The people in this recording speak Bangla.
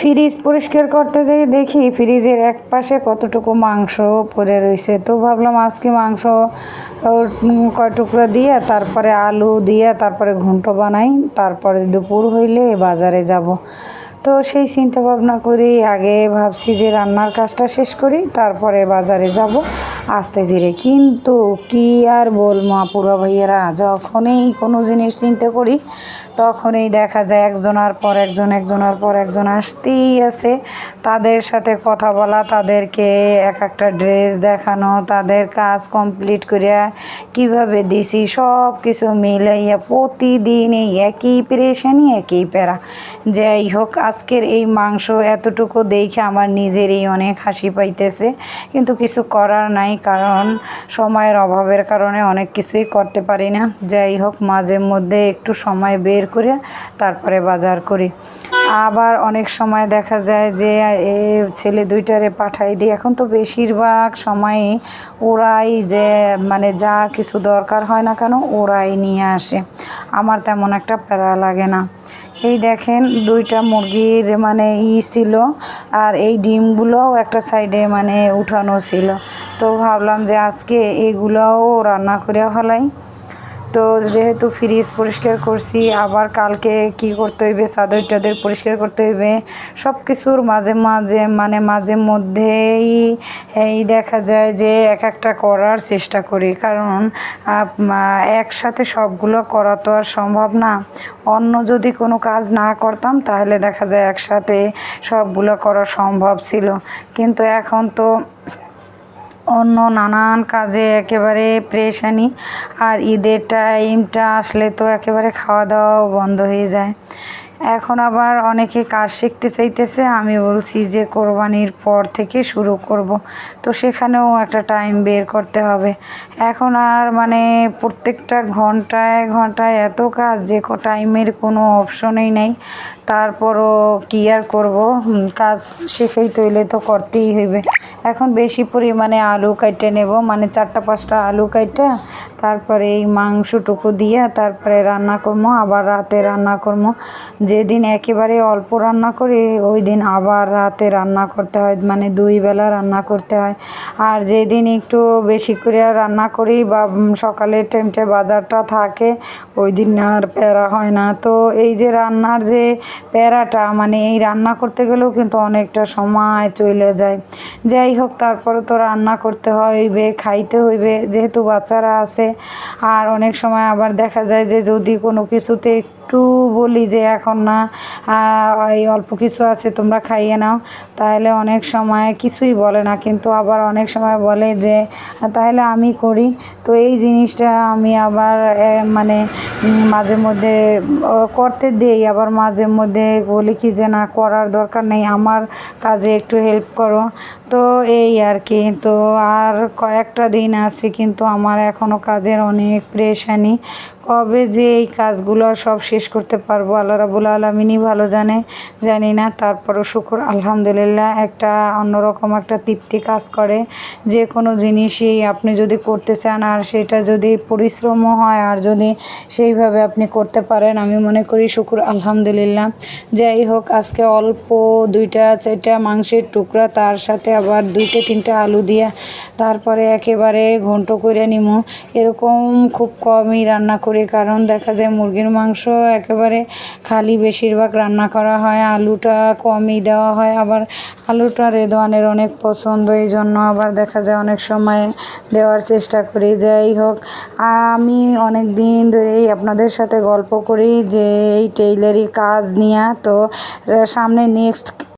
ফ্রিজ পরিষ্কার করতে যেয়ে দেখি ফ্রিজের এক পাশে কতটুকু মাংস পড়ে রয়েছে। তো ভাবলাম আজকে মাংস কয় টুকরা দিয়ে তারপরে আলু দিয়ে তারপরে ঘন্ট বানাই, তারপরে দুপুর হইলে বাজারে যাব। তো সেই চিন্তা ভাবনা করি আগে ভাবছি যে রান্নার কাজটা শেষ করি, তারপরে বাজারে যাব আস্তে ধীরে। কিন্তু কি আর বলবো আপুরা ভাইয়েরা, যখনই কোনো জিনিস চিন্তা করি তখনই দেখা যায় একজনের পর একজন একজনের পর একজন আসতেই আছে। তাদের সাথে কথা বলা, তাদেরকে এক একটা ড্রেস দেখানো, তাদের কাজ কমপ্লিট করিয়া কিভাবে দিছি সব কিছু মিলাইয়া প্রতিদিন এই একই পেরেশানি একই প্যারা। যাই হোক, আজকের এই মাংস এতটুকু দেখে আমার নিজেরই অনেক হাসি পাইতেছে, কিন্তু কিছু করার নাই, কারণ সময়ের অভাবের কারণে অনেক কিছুই করতে পারি না। যাই হোক, মাঝে মধ্যে একটু সময় বের করে তারপরে বাজার করি। আবার অনেক সময় দেখা যায় যে ছেলে দুইটারে পাঠাই দিই। এখন তো বেশিরভাগ সময়ই ওরাই যে মানে যা কিছু দরকার হয় না কেন ওরাই নিয়ে আসে, আমার তেমন একটা প্যারা লাগে না। এই দেখেন দুইটা মুরগির মানে ছিল, আর এই ডিমগুলোও একটা সাইডে মানে উঠানো ছিল। তো ভাবলাম যে আজকে এগুলোও রান্না করে ফেলাই। তো যেহেতু ফ্রিজ পরিষ্কার করছি, আবার কালকে কি করতে হইবে, চাদর টাদর পরিষ্কার করতে হইবে, সব কিছুর মাঝে মাঝে মানে মাঝে মধ্যেই এই দেখা যায় যে এক একটা করার চেষ্টা করি, কারণ একসাথে সবগুলো করা তো আর সম্ভব না। অন্য যদি কোনো কাজ না করতাম তাহলে দেখা যায় একসাথে সবগুলো করা সম্ভব ছিল, কিন্তু এখন তো অন্য নানান কাজে একেবারে পেরেশানি। আর ঈদের টাইমটা আসলে তো একেবারে খাওয়া দাওয়াও বন্ধ হয়ে যায়। এখন আবার অনেকে কাজ শিখতে চাইতেছে, আমি বলছি যে কোরবানির পর থেকে শুরু করব। তো সেখানেও একটা টাইম বের করতে হবে। এখন আর মানে প্রত্যেকটা ঘন্টায় ঘন্টায় এত কাজ যে টাইমের কোনো অপশনই নেই। তারপরও কি আর করব, কাজ শিখেই তৈলে তো করতেই হইবে। এখন বেশি পরিমাণে আলু কাটতে নেব, মানে 4-5টা আলু কাটটা তারপরে এই মাংসটুকু দিয়ে তারপরে রান্না করবো, আবার রাতে রান্না করবো। যেদিন একেবারে অল্প রান্না করি ওই দিন আবার রাতে রান্না করতে হয়, মানে 2 বেলা রান্না করতে হয়। আর যেদিন একটু বেশি করে রান্না করি বা সকালের টাইমটা বাজারটা থাকে ওই দিন আর প্যারা হয় না। তো এই যে রান্নার যে প্যারাটা, মানে এই রান্না করতে গেলেও কিন্তু অনেকটা সময় চলে যায়। যাই হোক, তারপরে তো রান্না করতে হইবে, খাইতে হইবে, যেহেতু বাচ্চারা আছে। আর অনেক সময় আবার দেখা যায় যে যদি কোনো কিছুতে একটু বলি যে এখন না, এই অল্প কিছু আছে তোমরা খাইয়ে নাও, তাহলে অনেক সময় কিছুই বলে না, কিন্তু আবার অনেক সময় বলে যে তাহলে আমি করি। তো এই জিনিসটা আমি আবার মানে মাঝে মধ্যে করতে দেই, আবার মাঝে মধ্যে বলি কি যে না, করার দরকার নেই, আমার কাজে একটু হেল্প করো। তো এই আর কি। তো আর কয়েকটা দিন আছে, কিন্তু আমার এখনও কাজের অনেক পেরেশানি। কবে যে এই কাজগুলো সব শেষ করতে পারবো আল্লাহ রাব্বুল আলামিনই ভালো জানে, জানি না। তারপরও শুকর আলহামদুলিল্লাহ, একটা অন্যরকম একটা তৃপ্তি কাজ করে। যে কোনো জিনিসই আপনি যদি করতে চান আর সেটা যদি পরিশ্রমও হয় আর যদি সেইভাবে আপনি করতে পারেন, আমি মনে করি শুকর আলহামদুলিল্লাহ। যাই হোক, আজকে অল্প 2-4টা মাংসের টুকরা, তার সাথে আবার 2-3টা আলু দিয়া তারপরে একেবারে ঘন্ট করে নিমু। এরকম খুব কমই রান্না করি, কারণ দেখা যায় মুরগির মাংস একেবারে খালি বেশিরভাগ রান্না করা হয়, আলুটা কমই দেওয়া হয়। আবার আলুটা রেদওয়ানের অনেক পছন্দ, এই জন্য আবার দেখা যায় অনেক সময় দেওয়ার চেষ্টা করি। যাই হোক, আমি অনেক দিন ধরেই আপনাদের সাথে গল্প করি যে এই টেইলারি কাজ নিয়ে। তো সামনে নেক্সট